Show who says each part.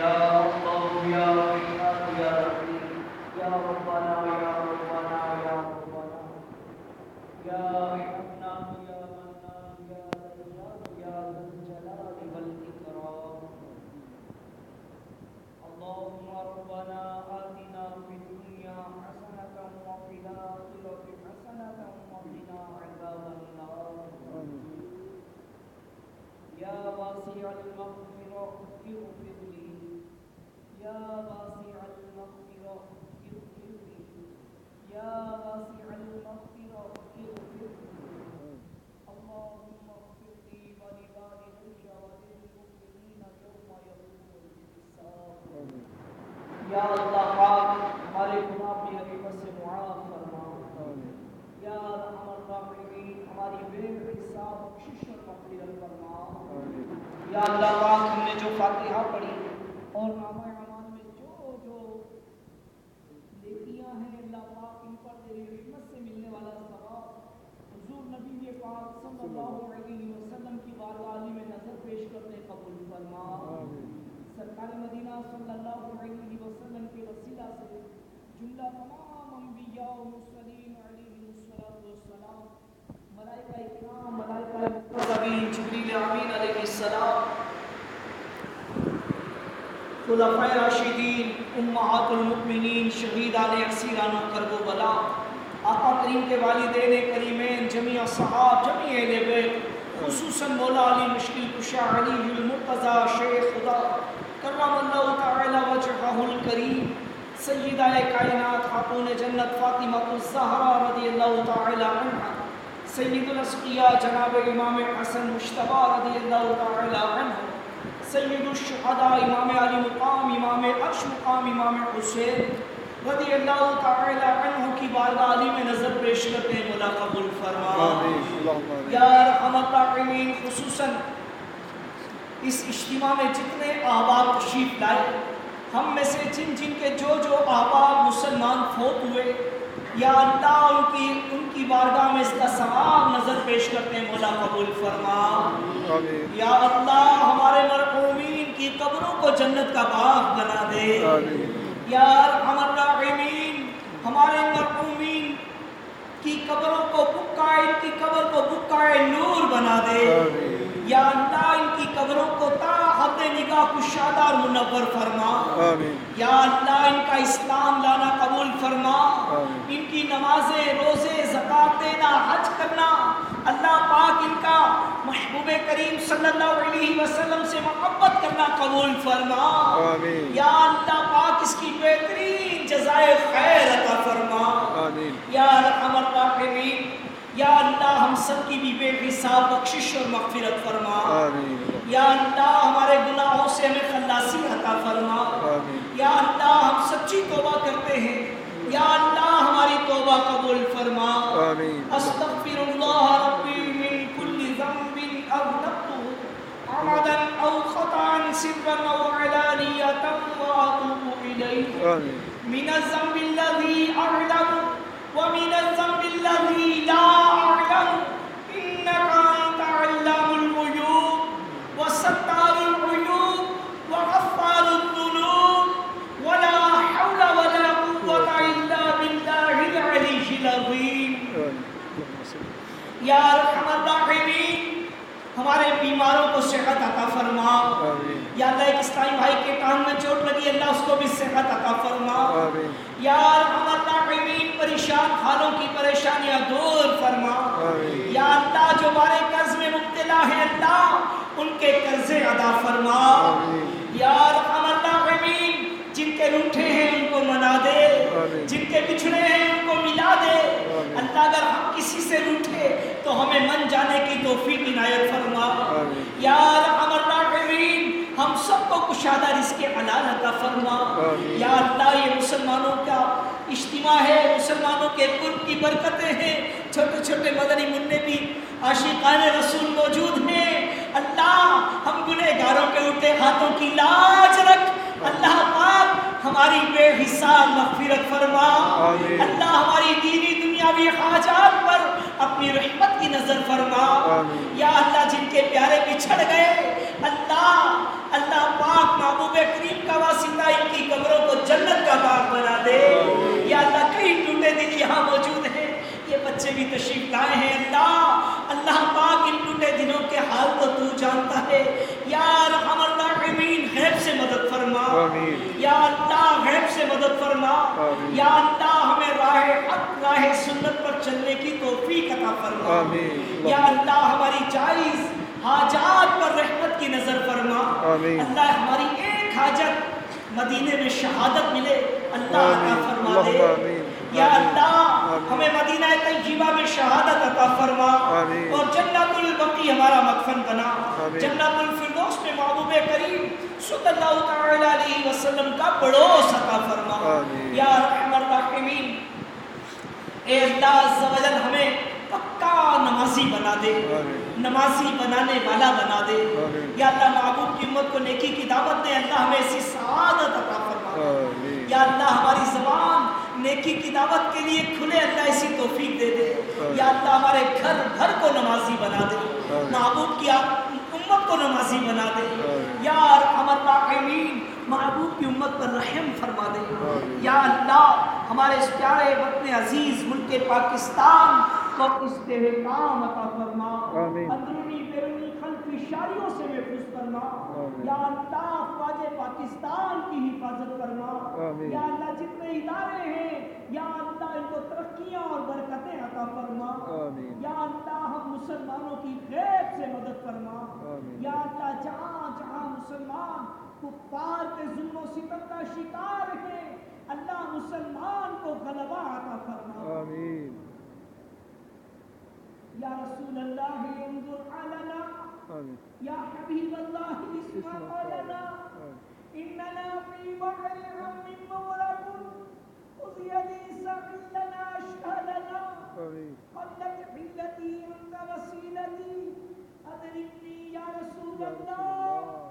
Speaker 1: یا اللہ یا رحمت یا رحیم یا ربنا یا ربنا یا ربنا یا حنان یا منان یا دجال یا ذا الجلال والاکرام اللهم ربنا آتنا في الدنيا حسنة وفي الآخرة حسنة وقنا عذاب النار يا واسع المغفرة اغفر لي يا واسع المغفرة اغفر لي يا واسع المغفرة اغفر لي اللهم اغفر لي ولوالدي وللمؤمنين يوم يقوم الحساب یا اللہ پاک ہمارے گناہ اپنی حقیقت سے معاف فرما یا ارحم الراحمین ہماری بے حساب بخشش اور مغفرت فرما یا اللہ پاک ہم نے جو فاتحہ پڑھی اور نامہ اعمال میں جو نیکیاں ہیں اللہ پاک ان پر تیری رحمت سے ملنے والا ثواب حضور نبی پاک صلی اللہ علیہ وسلم کی بارگاہ میں نظر پیش کرتے قبول فرما سرکار مدینہ صلی اللہ علیہ وسلم کے وسیلہ سے جملہ تمام انبیاء و مرسلین علیہ السلام ملائکہ اکرام ملائکہ مقربین جبریل امین علیہ السلام خلفائے راشدین امہات المؤمنین شہیدان اسیران و کرب و بلا آقا کریم کے والدین کریمین جمیع صحاب جمیع اہل بیت خصوصاً مولا علی مشکل کشا علی المرتضی شیخ خدا کرم اللہ تعالی وجہہ الکریم سیدہ کائنات خاتون جنت فاطمہ الزہرا رضی اللہ تعالی عنہ سید الاسقیاء جناب امام حسن مجتبی رضی اللہ تعالی عنہ سید الشہداء امام علی مقام امام عرش مقام امام حسین رضی اللہ تعالی عنہ کی بارگاہ علی میں نظر پیش کرتے ہیں مولا قبول فرما یا ارحم الراحمین خصوصاً اس اجتماع میں جتنے احباب تشریف لائے ہم میں سے جن کے جو احباب مسلمان فوت ہوئے یا اللہ ان کی بارگاہ میں اس کا ثواب نظر پیش کرتے ہیں مولا قبول فرما یا اللہ ہمارے مرحومین کی قبروں کو جنت کا باغ بنا دے یا ارحم الراحمین ہمارے مرحومین کی قبروں کو ان کی قبر کو بقعہ نور بنا دے یا اللہ ان کی قبروں کو تا حد نگاہ کشادہ اور منور فرما یا اللہ ان کا اسلام لانا قبول فرما ان کی نمازیں روزے زکوٰۃ دینا حج کرنا اللہ پاک ان کا محبوب کریم صلی اللہ علیہ وسلم سے محبت کرنا قبول فرما یا اللہ پاک اس کی بہترین جزائے خیر عطا فرما یا ارحم الراحمین یا اللہ ہم سب کی بھی بے حساب بخشش اور مغفرت فرما یا اللہ ہمارے گناہوں سے ہمیں خلاصی عطا فرما یا اللہ ہم سچی توبہ کرتے ہیں یا اللہ ہماری توبہ قبول فرما استغفر اللہ ربی من کل ذنب اذنبته عمدا او خطأ سرا او علانیة واتوب الیہ من الذنب الذي اعلم ومن الذنب الذي لا اعلم انك انت علام الغيوب وستار العيوب وغفار الذنوب ولا حول ولا قوة الا بالله العلي العظيم یا ارحم الراحمین ہمارے بیماروں کو صحت عطا فرما یا اللہ ایک اسلامی بھائی کے کان میں چوٹ لگی اللہ اس کو بھی صحت عطا فرما یا ارحم الراحمین پریشان حالوں کی پریشانیاں دور فرما یا اللہ جو بارے قرض میں مبتلا ہے اللہ ان کے قرضے ادا فرما یا ارحم الراحمین جن کے روٹھے ہیں ان کو منا دے جن کے بچھڑے ہیں ان کو ملا دے اللہ اگر ہم کسی سے روٹھے تو ہمیں من جانے کی توفیق عنایت فرما یا ارحم الراحمین ہم سب کو کشادہ رزق حلال عطا فرما یا اللہ یہ مسلمانوں کا اجتماع ہے مسلمانوں کے قرب کی برکتیں ہیں چھوٹے چھوٹے مدنی منع بھی عاشقان رسول موجود ہیں اللہ ہم گنہگاروں کے اٹھے ہاتھوں کی لاج رکھ اللہ پاک ہماری بے حساب مغفرت فرما اللہ ہماری دینی دنیاوی حاجات پر اپنی رحمت کی نظر فرما یا اللہ جن کے پیارے بچھڑ گئے اللہ پاک محبوب کریم کا بچے بھی تشریف لائے ہیں اللہ پاک ان ٹوٹے دنوں کے حال کو تو جانتا ہے یا ارحم الراحمین غیب سے مدد فرما یا اللہ غیب سے مدد فرما یا اللہ ہمیں راہ حق راہ سنت پر چلنے کی توفیق عطا فرما یا اللہ ہماری جائز حاجات پر رحمت کی نظر فرما اللہ ہماری ایک حاجت مدینے میں شہادت ملے اللہ عطا فرما دے یا اللہ ہمیں مدینہ طیبہ میں شہادت عطا فرما اور جنت البقیع ہمارا مدفن بنا جنت الفردوس میں محبوب کریم صلی اللہ تعالی علیہ وسلم کا پڑوس عطا فرما یا ارحم الراحمین اے اللہ عز و جل ہمیں پکا نمازی بنا دے نمازی بنانے والا بنا دے یا اللہ محبوب کی امت کو نیکی کی دعوت دے اللہ ہمیں ایسی سعادت عطا فرما یا اللہ ہماری زبان نیکی کی دعوت کے لیے کھلے اللہ ایسی توفیق دے دے یا اللہ ہمارے گھر گھر کو نمازی بنا دے محبوب کی امت کو نمازی بنا دے یا ارحم الراحمین محبوب کی امت پر رحم فرما دے یا اللہ ہمارے اس پیارے وطن عزیز ملک پاکستان کو استحکام عطا فرما اندرونی بیرونی خلفی شاریوں سے محفوظ فرما یا اللہ افواج پاکستان کی حفاظت فرما یا اللہ جتنے ادارے ہیں یا اللہ ان کو ترقیاں اور برکتیں عطا فرما یا اللہ ہم مسلمانوں کی غیب سے مدد فرما یا اللہ جہاں جہاں مسلمان کفار کے ظلم و ستم کا شکار ہے اللہ مسلمان کو غلبہ عطا فرما یا رسول اللہ انظر علنا یا حبیب اللہ اسمع قولنا اننا فی بحر غم مغرق خذ یدی سقیلنا اشهدنا قلت حیلتی انت وسیلتی ادرکنی یا رسول اللہ